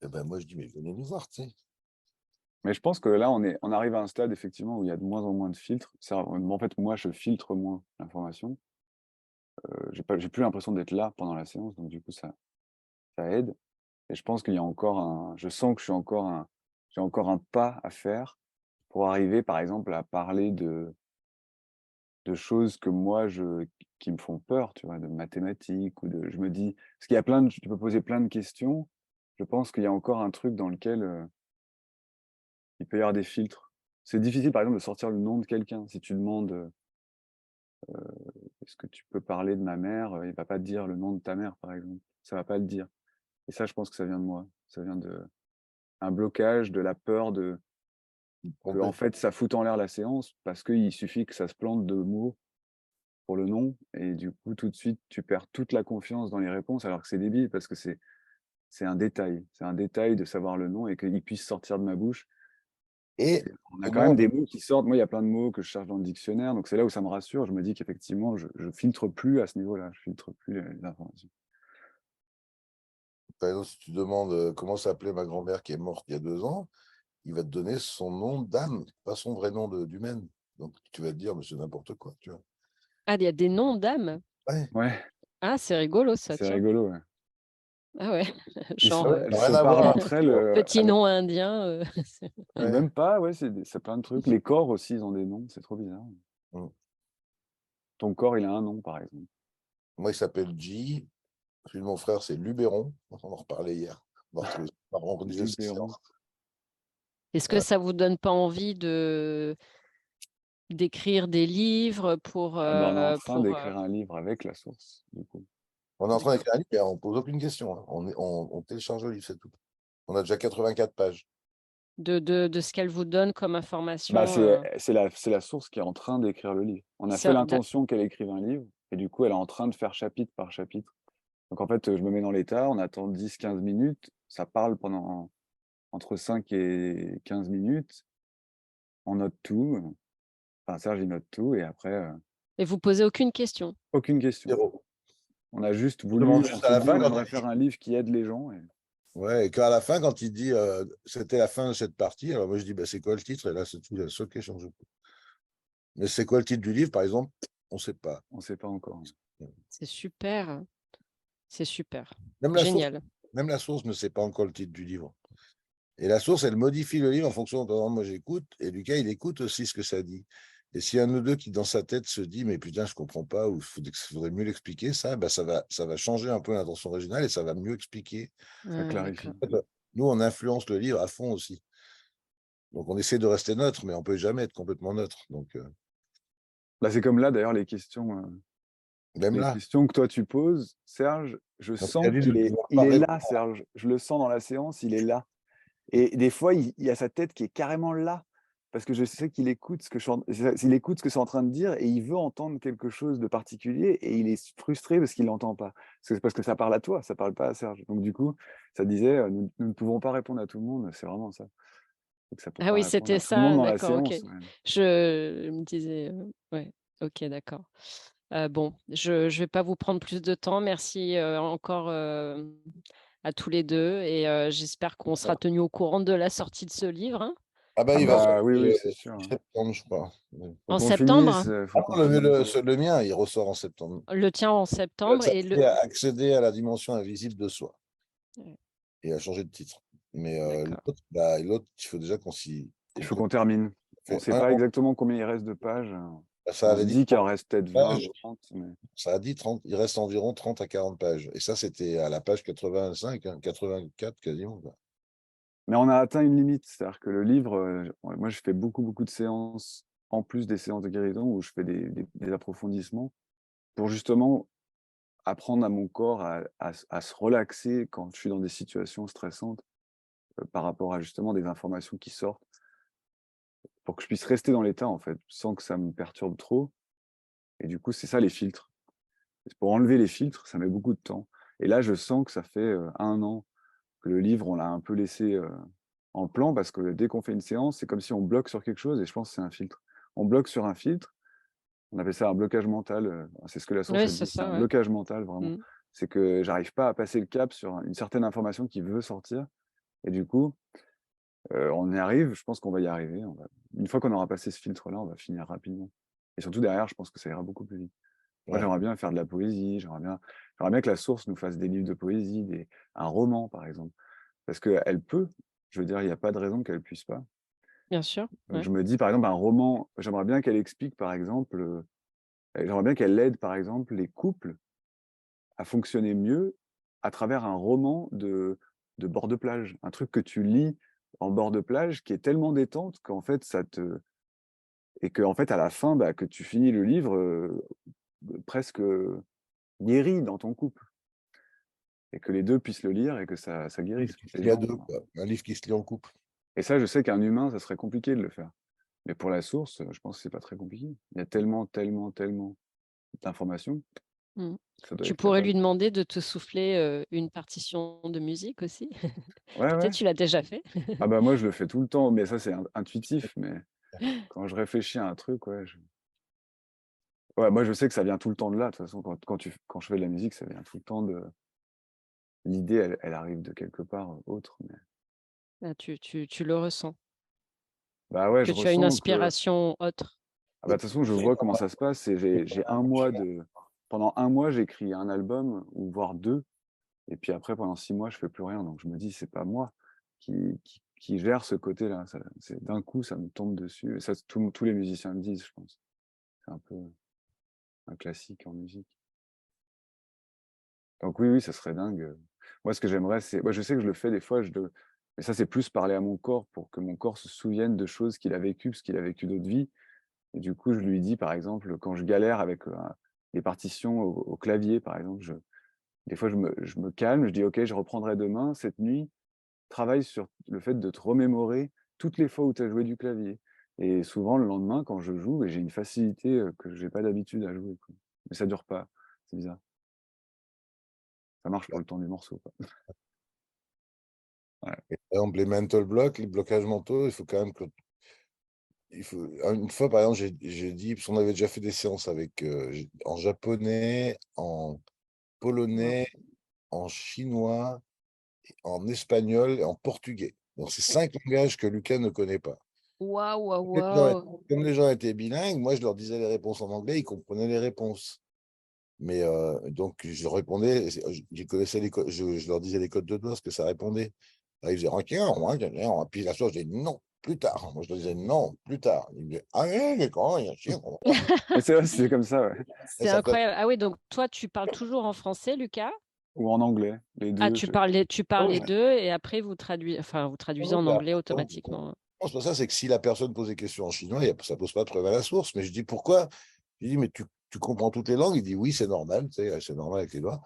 eh ben moi je dis, mais venez nous voir, tu sais. Mais je pense que là, on arrive à un stade, effectivement, où il y a de moins en moins de filtres. En fait, moi, je filtre moins l'information. J'ai plus l'impression d'être là pendant la séance, donc du coup, ça aide. Et je pense qu'il y a encore je sens que j'ai encore un pas à faire pour arriver, par exemple, à parler de choses que moi, qui me font peur, tu vois, de mathématiques je me dis, parce qu'il y a tu peux poser plein de questions. Je pense qu'il y a encore un truc dans lequel il peut y avoir des filtres. C'est difficile, par exemple, de sortir le nom de quelqu'un. Si tu demandes, est-ce que tu peux parler de ma mère, il va pas te dire le nom de ta mère, par exemple. Ça va pas le dire. Et ça, je pense que ça vient de moi. Ça vient de un blocage, de la peur que, en fait, ça fout en l'air la séance parce qu'il suffit que ça se plante de mots pour le nom et du coup, tout de suite, tu perds toute la confiance dans les réponses alors que c'est débile parce que c'est un détail. C'est un détail de savoir le nom et qu'il puisse sortir de ma bouche. Et, On a et quand moi, même des mots qui sortent. Moi, il y a plein de mots que je cherche dans le dictionnaire, donc c'est là où ça me rassure. Je me dis qu'effectivement, je filtre plus à ce niveau-là. Je filtre plus les informations. par exemple, si tu demandes comment s'appelait ma grand-mère qui est morte il y a 2 ans, il va te donner son nom d'âme, pas son vrai nom d'humaine. Donc tu vas te dire, mais c'est n'importe quoi, tu vois. Ah, il y a des noms d'âmes. Ouais, Ouais, Ah, c'est rigolo ça, c'est tiens. rigolo. Ouais. Ah ouais, Ils se, genre ouais, elles ça n'a se rien à parlent voir. entre elles. petit nom indien. Ou Ouais. même pas, ouais, c'est plein de trucs. Les corps aussi, ils ont des noms, c'est trop bizarre. Mm. Ton corps, il a un nom, par exemple. Moi, il s'appelle G. Celui de mon frère, c'est Luberon. On en reparlait hier. On va retrouver ça. On va organiser cette Luberon. séance. Est-ce que ça vous donne pas envie d'écrire des livres Ah ben, on est en train d'écrire un livre avec la source, du coup. On est en train d'écrire un livre et on ne pose aucune question, hein. On télécharge le livre, c'est tout. On a déjà 84 pages. de ce qu'elle vous donne comme Bah, information. c'est la source qui est en train d'écrire le livre. On a fait Ça- d'a- l'intention qu'elle écrive un livre, et du coup, elle est en train de faire chapitre par chapitre. Donc, en fait, je me mets dans l'état, on attend 10-15 minutes, ça parle pendant entre 5 et 15 minutes, on note tout. Enfin, Serge, il note tout, et après, Et vous posez aucune question. aucune question. Zéro. On a juste On demande on juste à s'est la dit, fin on quand aimerait faire un livre qui aide les gens. ouais, et qu'à la fin, quand il dit c'était la fin de cette partie, alors moi je dis bah, c'est quoi le titre? Et là, c'est tout la seule question que je pose. Mais c'est quoi le titre du livre, par exemple? On ne sait pas. On ne sait pas encore. C'est super. C'est super. Même la source, Génial. même la source ne sait pas encore le titre du livre. Et la source, elle modifie le livre en fonction de, par exemple, moi j'écoute, et Lucas, il écoute aussi ce que ça dit. Et s'il y a un ou deux qui, dans sa tête, se dit, mais putain, je comprends pas, ou il faudrait mieux l'expliquer, ça, bah, ça va changer un peu l'intention originale et ça va mieux expliquer. Ça Ah, clarifie. d'accord. En fait, nous, on influence le livre à fond aussi. Donc, on essaie de rester neutre, mais on peut jamais être complètement neutre. Donc, Bah, c'est comme là, d'ailleurs, même les là, questions que toi tu poses, Serge, je donc, il a sens dit de ne pouvoir il pas est là, répondre. Serge. Je le sens dans la séance, il est là. Et des fois, il y a sa tête qui est carrément là. Parce que je sais qu'il écoute il écoute ce que c'est en train de dire et il veut entendre quelque chose de particulier et il est frustré parce qu'il l'entend pas. Parce que ça parle à toi, ça parle pas à Serge. Donc du coup, ça disait, nous ne pouvons pas répondre à tout le monde, c'est vraiment ça. Donc ça peut Ah pas oui, répondre c'était à tout le monde ça. dans la D'accord, ok. séance. Ouais. Je me disais, ouais, ok, d'accord. Bon, je ne vais pas vous prendre plus de temps. Merci encore à tous les deux et j'espère qu'on sera tenu au courant de la sortie de ce livre, hein. Ah bah, Ah il va bah sortir oui, oui, c'est sûr. septembre, je crois. En septembre, Faut Ah qu'on non, finisse. le mien, il ressort en septembre. le tien en septembre Ça et fait accéder à la dimension invisible de soi Ouais, et à changer de titre. Mais d'accord. l'autre, il faut déjà qu'on s'y. Il faut qu'on termine. On ne Fait sait un pas an. exactement combien il reste de pages. Ça On avait se dit dit qu'il en 30 reste peut-être 20 ou pages. 30. Mais... Ça a dit 30, il reste environ 30 à 40 pages. Et ça, c'était à la page 85, 84 quasiment, quoi. Mais on a atteint une limite. C'est-à-dire que le livre, moi, je fais beaucoup, beaucoup de séances, en plus des séances de guérison, où je fais des approfondissements pour justement apprendre à mon corps à se relaxer quand je suis dans des situations stressantes par rapport à justement des informations qui sortent, pour que je puisse rester dans l'état, en fait, sans que ça me perturbe trop. Et du coup, c'est ça les filtres. Pour enlever les filtres, ça met beaucoup de temps. Et là, je sens que ça fait 1 an que le livre, on l'a un peu laissé en plan, parce que dès qu'on fait une séance, c'est comme si on bloque sur quelque chose, et je pense que c'est un filtre. On bloque sur un filtre, on appelle ça un blocage mental, c'est ce que la source Oui, elle c'est dit, c'est un ça, ouais. blocage mental, vraiment. Mm. C'est que j'arrive pas à passer le cap sur une certaine information qui veut sortir, et du coup, on y arrive, je pense qu'on va y arriver. Une fois qu'on aura passé ce filtre-là, on va finir rapidement. Et surtout derrière, je pense que ça ira beaucoup plus vite. Moi, Ouais. j'aimerais bien faire de la poésie, j'aimerais bien que la source nous fasse des livres de poésie, un roman, par exemple. Parce qu'elle peut, je veux dire, il n'y a pas de raison qu'elle puisse pas. Bien sûr, Donc ouais. je me dis, par exemple, un roman, j'aimerais bien qu'elle explique, par exemple, j'aimerais bien qu'elle aide, par exemple, les couples à fonctionner mieux à travers un roman de bord de plage. Un truc que tu lis en bord de plage qui est tellement détente qu'en fait, et que, en fait, à la fin, bah, que tu finis le livre presque guéri dans ton couple. Et que les deux puissent le lire et que ça guérisse Il les y a gens. deux, quoi. Un livre qui se lit en couple. Et ça, je sais qu'un humain, ça serait compliqué de le faire. Mais pour la source, je pense que c'est pas très compliqué. Il y a tellement, tellement, tellement d'informations, Mm. ça doit Tu être pourrais lui capable. demander de te souffler une partition de musique aussi. Ouais, Peut-être ouais. tu l'as déjà fait. Ah bah moi, je le fais tout le temps, mais ça, c'est intuitif. Mais quand je réfléchis à un truc, ouais, moi, je sais que ça vient tout le temps de là. De toute façon, quand je fais de la musique, ça vient tout le temps de... L'idée, elle arrive de quelque part autre. Mais... Là, tu le ressens, Bah ouais, que je tu as une ressens que... inspiration autre. Ah bah, de toute façon, je vois comment ça se passe. J'ai un mois de... Pendant un mois, j'écris un album, ou voire deux. Et puis après, pendant 6 mois, je fais plus rien. Donc je me dis, c'est pas moi qui gère ce côté-là. D'un coup, ça me tombe dessus. Et ça, tous les musiciens me disent, je pense. C'est un peu un classique en musique. Donc oui, ça serait dingue. Moi, ce que j'aimerais, c'est... Moi, je sais que je le fais des fois, mais ça, c'est plus parler à mon corps pour que mon corps se souvienne de choses qu'il a vécues, parce qu'il a vécu d'autres vies. Et du coup, je lui dis, par exemple, quand je galère avec les partitions au clavier, par exemple, des fois, je me calme, je dis, OK, je reprendrai demain, cette nuit, travaille sur le fait de te remémorer toutes les fois où tu as joué du clavier. Et souvent, le lendemain, quand je joue, j'ai une facilité que je n'ai pas d'habitude à jouer, quoi. Mais ça dure pas, c'est bizarre. Ça marche pour le temps du morceau, quoi. Ouais. Et par exemple, les mental blocks, les blocages mentaux, il faut quand même que. Une fois, par exemple, j'ai dit, parce qu'on avait déjà fait des séances avec, en japonais, en polonais, en chinois, en espagnol et en portugais. Donc, c'est 5 langages que Lucas ne connaît pas. Waouh, waouh, Les gens étaient- waouh. Comme les gens étaient bilingues, moi, je leur disais les réponses en anglais, ils comprenaient les réponses. Mais donc, je leur répondais, je leur disais les codes de doigts, ce que ça répondait. Là, ils disaient, OK, puis la source, je disais non, plus tard. Moi, je leur disais non, plus tard. Ils me disaient, ah oui, d'accord, il y a chier, on va voir. Mais c'est vrai, c'est comme ça, ouais. Et C'est ça fait- incroyable. Ah oui, donc toi, tu parles toujours en français, Lucas? Ou en anglais, les Ah, deux. tu parles les deux et après vous traduisez en anglais Non, automatiquement. c'est pas ça, c'est que si la personne pose des questions en chinois, ça pose pas de problème à la source. Mais je dis pourquoi? Je dis, mais tu comprends toutes les langues? Il dit oui, c'est normal, tu sais, c'est normal avec les doigts.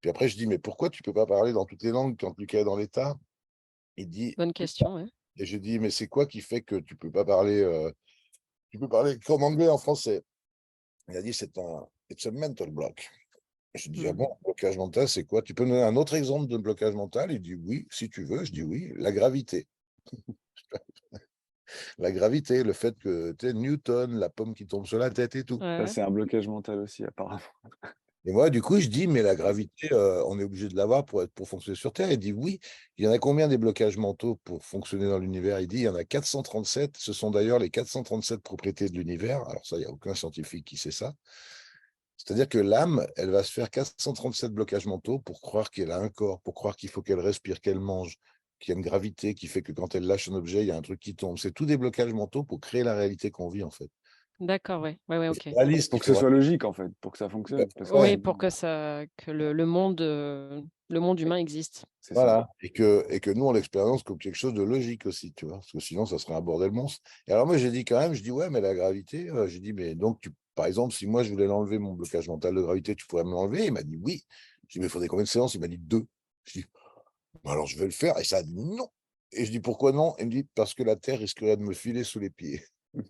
Puis après, je dis, mais pourquoi tu peux pas parler dans toutes les langues quand Lucas est dans l'état? Il dit, Bonne question, ouais. et je dis, mais c'est quoi qui fait que tu peux pas parler, tu peux parler qu'en anglais, en français? Il a dit, it's a mental block. Je dis, ah Mm. bon, blocage mental, c'est quoi? Tu peux me donner un autre exemple de blocage mental? Il dit, oui, si tu veux. Je dis, oui, la gravité. La gravité, le fait que, tu sais, Newton, la pomme qui tombe sur la tête et tout. Ça, Ouais. c'est un blocage mental aussi, apparemment. Et moi, du coup, je dis, mais la gravité, on est obligé de l'avoir pour fonctionner sur Terre. Il dit, oui. Il y en a combien des blocages mentaux pour fonctionner dans l'univers? Il dit, il y en a 437. Ce sont d'ailleurs les 437 propriétés de l'univers. Alors ça, il n'y a aucun scientifique qui sait ça. C'est-à-dire que l'âme, elle va se faire 437 blocages mentaux pour croire qu'elle a un corps, pour croire qu'il faut qu'elle respire, qu'elle mange, qu'il y a une gravité qui fait que quand elle lâche un objet, il y a un truc qui tombe. C'est tous des blocages mentaux pour créer la réalité qu'on vit, en fait. D'accord, oui. Ouais, ok. Réaliste, Pour que ce soit logique, en fait, pour que ça fonctionne. Parce que Oui, sinon, pour que le monde humain existe. c'est ça. voilà. Et que nous, on l'expérience comme quelque chose de logique aussi, tu vois. Parce que sinon, ça serait un bordel monstre. Et alors, moi, j'ai dit quand même, je dis, ouais, mais la gravité, j'ai dit, mais donc, par exemple, si moi, je voulais l'enlever, mon blocage mental de gravité, tu pourrais me l'enlever? Il m'a dit oui. Je dis, mais il faudrait combien de séances? Il m'a dit 2. Je dis, bah, alors, je vais le faire. Et ça a dit non. Et je dis, pourquoi non? Il me dit, parce que la Terre risquerait de me filer sous les pieds. Tu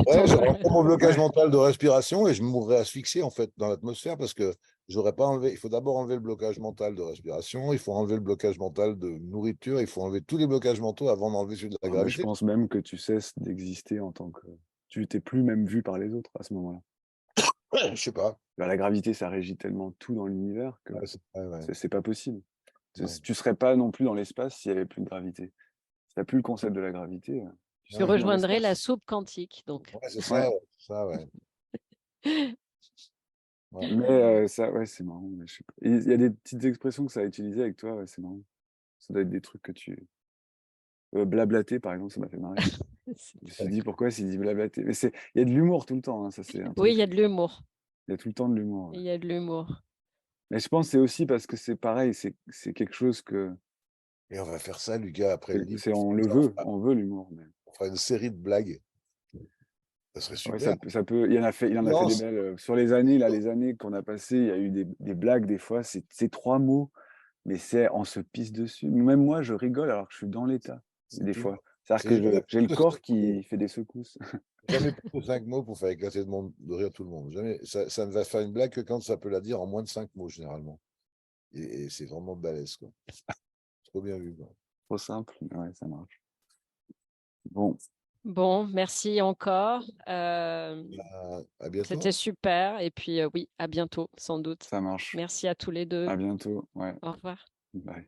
Ouais, j'aurais tomberais. encore mon blocage Ouais. mental de respiration et je mourrais asphyxié en fait dans l'atmosphère parce que j'aurais pas enlevé. Il faut d'abord enlever le blocage mental de respiration, il faut enlever le blocage mental de nourriture, il faut enlever tous les blocages mentaux avant d'enlever celui de la Ah, mais je gravité. pense même que tu cesses d'exister en tant que. Tu t'es plus même vu par les autres à ce moment-là. Ouais, je sais pas. La gravité, ça régit tellement tout dans l'univers que Ouais, ouais, ouais, c'est pas possible. ouais. Tu serais pas non plus dans l'espace s'il y avait plus de gravité. Si t'as plus le concept de la gravité, tu Tu serais plus dans rejoindrais la l'espace. soupe quantique, donc. Ouais, Ouais. c'est ça, ouais. Ouais. Mais ça, ouais, c'est marrant. Mais je sais pas. Il y a des petites expressions que ça a utilisées avec toi, ouais, c'est marrant. Ça doit être des trucs que tu. Blablater, par exemple, ça m'a fait marrer. Je me suis dit, pourquoi s'il dit blablater? Mais il y a de l'humour tout le temps, hein, ça c'est un Oui, il truc. y a de l'humour. Il y a tout le temps de l'humour. Ouais. Il y a de l'humour. Mais je pense que c'est aussi parce que c'est pareil, c'est quelque chose que. Et on va faire ça, Lucas, après le livre. On le veut, on veut l'humour. Mais... On fera une série de blagues. Ça serait Ouais, super. ça peut, il en a fait des Silence. belles. Sur les années, là, les années qu'on a passées, il y a eu des blagues des fois, c'est 3 mots, mais on se pisse dessus. Même moi, je rigole alors que je suis dans l'état, des Tu vois, fois. C'est-à-dire c'est que jamais j'ai le plus de 5 corps mots. qui fait des secousses. Jamais plus de 5 mots pour faire éclater de rire tout le monde. Jamais. Ça ne va faire une blague que quand ça peut la dire en moins de 5 mots, généralement. Et c'est vraiment balèze, quoi. Trop bien vu, quoi. Trop simple, mais ouais, ça marche. Bon, Bon, merci encore. À bientôt. C'était super. Et puis, oui, à bientôt, sans doute. ça marche. Merci à tous les deux. À bientôt. Ouais, Au revoir. bye.